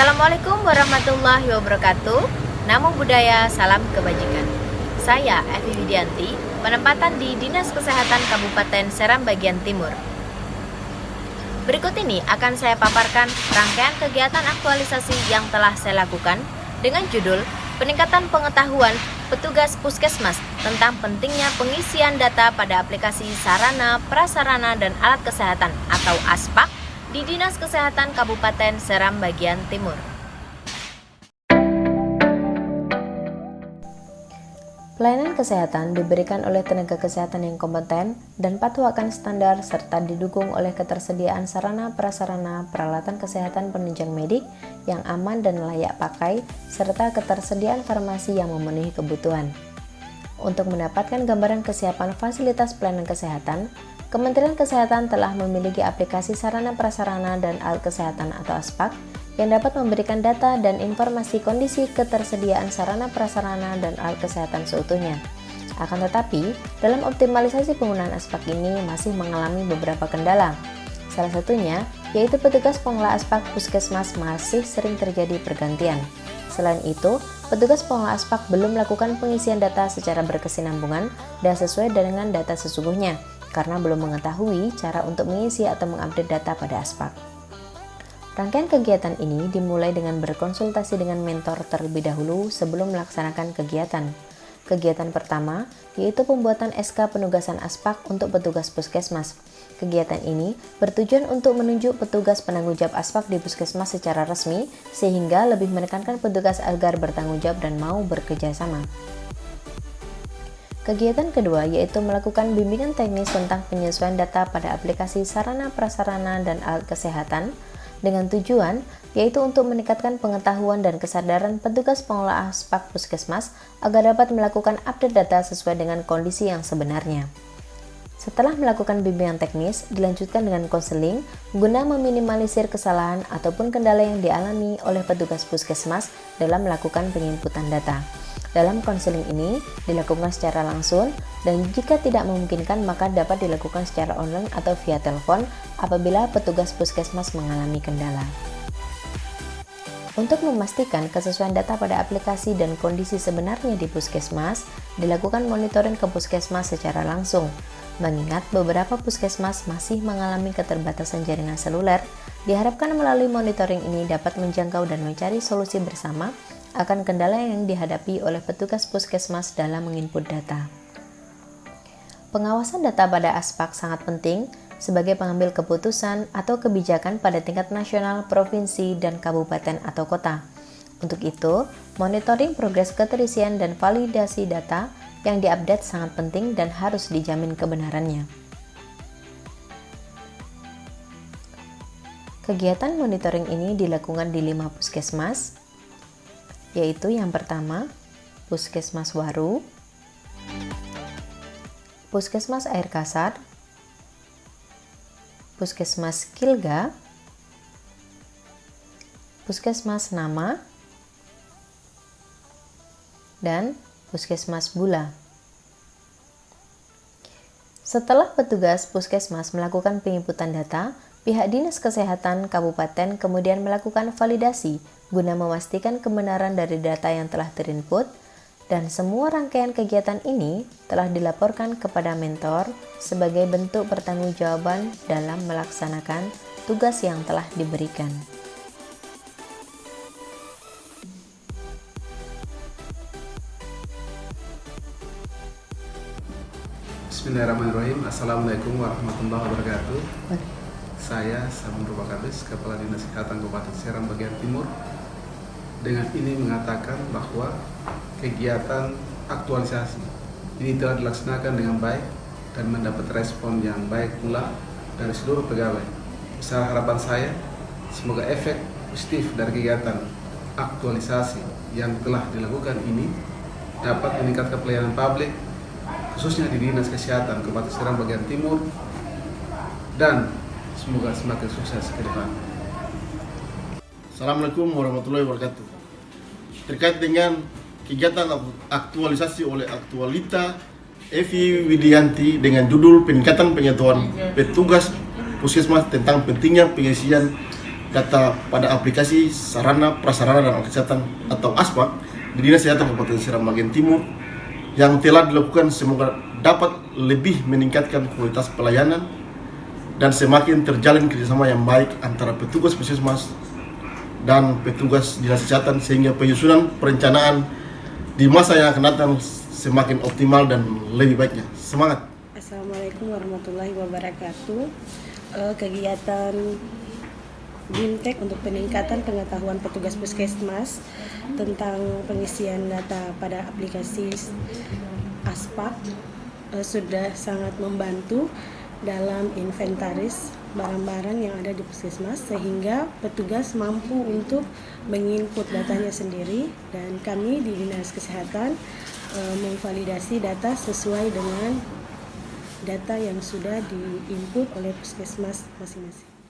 Assalamualaikum warahmatullahi wabarakatuh. Namo Buddhaya, salam kebajikan. Saya Evi Widianti, penempatan di Dinas Kesehatan Kabupaten Seram bagian Timur. Berikut ini akan saya paparkan rangkaian kegiatan aktualisasi yang telah saya lakukan dengan judul Peningkatan Pengetahuan Petugas Puskesmas tentang pentingnya pengisian data pada aplikasi sarana, prasarana, dan alat kesehatan atau ASPAK di Dinas Kesehatan Kabupaten Seram bagian Timur. Pelayanan kesehatan diberikan oleh tenaga kesehatan yang kompeten dan patuh akan standar serta didukung oleh ketersediaan sarana prasarana peralatan kesehatan penunjang medik yang aman dan layak pakai serta ketersediaan farmasi yang memenuhi kebutuhan. Untuk mendapatkan gambaran kesiapan fasilitas pelayanan kesehatan, Kementerian Kesehatan telah memiliki aplikasi sarana prasarana dan alat kesehatan atau ASPAK yang dapat memberikan data dan informasi kondisi ketersediaan sarana prasarana dan alat kesehatan seutuhnya. Akan tetapi, dalam optimalisasi penggunaan ASPAK ini masih mengalami beberapa kendala. Salah satunya yaitu petugas pengelola ASPAK puskesmas masih sering terjadi pergantian. Selain itu, petugas pengelola ASPAK belum melakukan pengisian data secara berkesinambungan dan sesuai dengan data sesungguhnya, karena belum mengetahui cara untuk mengisi atau mengupdate data pada ASPAK. Rangkaian kegiatan ini dimulai dengan berkonsultasi dengan mentor terlebih dahulu sebelum melaksanakan kegiatan. Kegiatan pertama yaitu pembuatan SK penugasan ASPAK untuk petugas puskesmas. Kegiatan ini bertujuan untuk menunjuk petugas penanggung jawab ASPAK di puskesmas secara resmi sehingga lebih menekankan petugas agar bertanggung jawab dan mau bekerja sama. Kegiatan kedua yaitu melakukan bimbingan teknis tentang penyesuaian data pada aplikasi sarana prasarana dan alat kesehatan dengan tujuan yaitu untuk meningkatkan pengetahuan dan kesadaran petugas pengelola ASPAK puskesmas agar dapat melakukan update data sesuai dengan kondisi yang sebenarnya. Setelah melakukan bimbingan teknis, dilanjutkan dengan konseling guna meminimalisir kesalahan ataupun kendala yang dialami oleh petugas puskesmas dalam melakukan penginputan data. Dalam konseling ini dilakukan secara langsung dan jika tidak memungkinkan maka dapat dilakukan secara online atau via telepon apabila petugas puskesmas mengalami kendala. Untuk memastikan kesesuaian data pada aplikasi dan kondisi sebenarnya di puskesmas, dilakukan monitoring ke puskesmas secara langsung. Mengingat beberapa puskesmas masih mengalami keterbatasan jaringan seluler, diharapkan melalui monitoring ini dapat menjangkau dan mencari solusi bersama akan kendala yang dihadapi oleh petugas puskesmas dalam menginput data. Pengawasan data pada ASPAK sangat penting sebagai pengambil keputusan atau kebijakan pada tingkat nasional, provinsi, dan kabupaten atau kota. Untuk itu, monitoring progres keterisian dan validasi data yang diupdate sangat penting dan harus dijamin kebenarannya. Kegiatan monitoring ini dilakukan di 5 puskesmas, yaitu yang pertama, Puskesmas Waru, Puskesmas Air Kasar, Puskesmas Kilga, Puskesmas Nama, dan Puskesmas Bula. Setelah petugas puskesmas melakukan penginputan data, pihak Dinas Kesehatan Kabupaten kemudian melakukan validasi guna memastikan kebenaran dari data yang telah terinput dan semua rangkaian kegiatan ini telah dilaporkan kepada mentor sebagai bentuk pertanggungjawaban dalam melaksanakan tugas yang telah diberikan. Bismillahirrahmanirrahim. Assalamualaikum warahmatullahi wabarakatuh. Saya Samun Rubakabes, Kepala Dinas Kesehatan Kabupaten Seram bagian Timur. Dengan ini mengatakan bahwa kegiatan aktualisasi ini telah dilaksanakan dengan baik dan mendapat respon yang baik pula dari seluruh pegawai. Besar harapan saya, semoga efek positif dari kegiatan aktualisasi yang telah dilakukan ini dapat meningkatkan pelayanan publik khususnya di Dinas Kesehatan Kabupaten Seram bagian Timur dan semoga semakin sukses ke depan. Assalamualaikum warahmatullahi wabarakatuh. Terkait dengan kegiatan aktualisasi oleh Aktualita Evi Widianti dengan judul Peningkatan Pengetahuan Petugas Puskesmas tentang pentingnya pengisian data pada aplikasi sarana prasarana dan kesehatan atau ASPAK di Dinas Kesehatan Kabupaten Seram bagian Timur yang telah dilakukan semoga dapat lebih meningkatkan kualitas pelayanan dan semakin terjalin kerjasama yang baik antara petugas puskesmas dan petugas Dinas Kesehatan sehingga penyusunan perencanaan di masa yang akan datang semakin optimal dan lebih baiknya. Semangat! Assalamualaikum warahmatullahi wabarakatuh. Kegiatan BIMTEK untuk peningkatan pengetahuan petugas puskesmas tentang pengisian data pada aplikasi ASPAK sudah sangat membantu dalam inventaris barang-barang yang ada di puskesmas sehingga petugas mampu untuk menginput datanya sendiri dan kami di Dinas Kesehatan memvalidasi data sesuai dengan data yang sudah diinput oleh puskesmas masing-masing.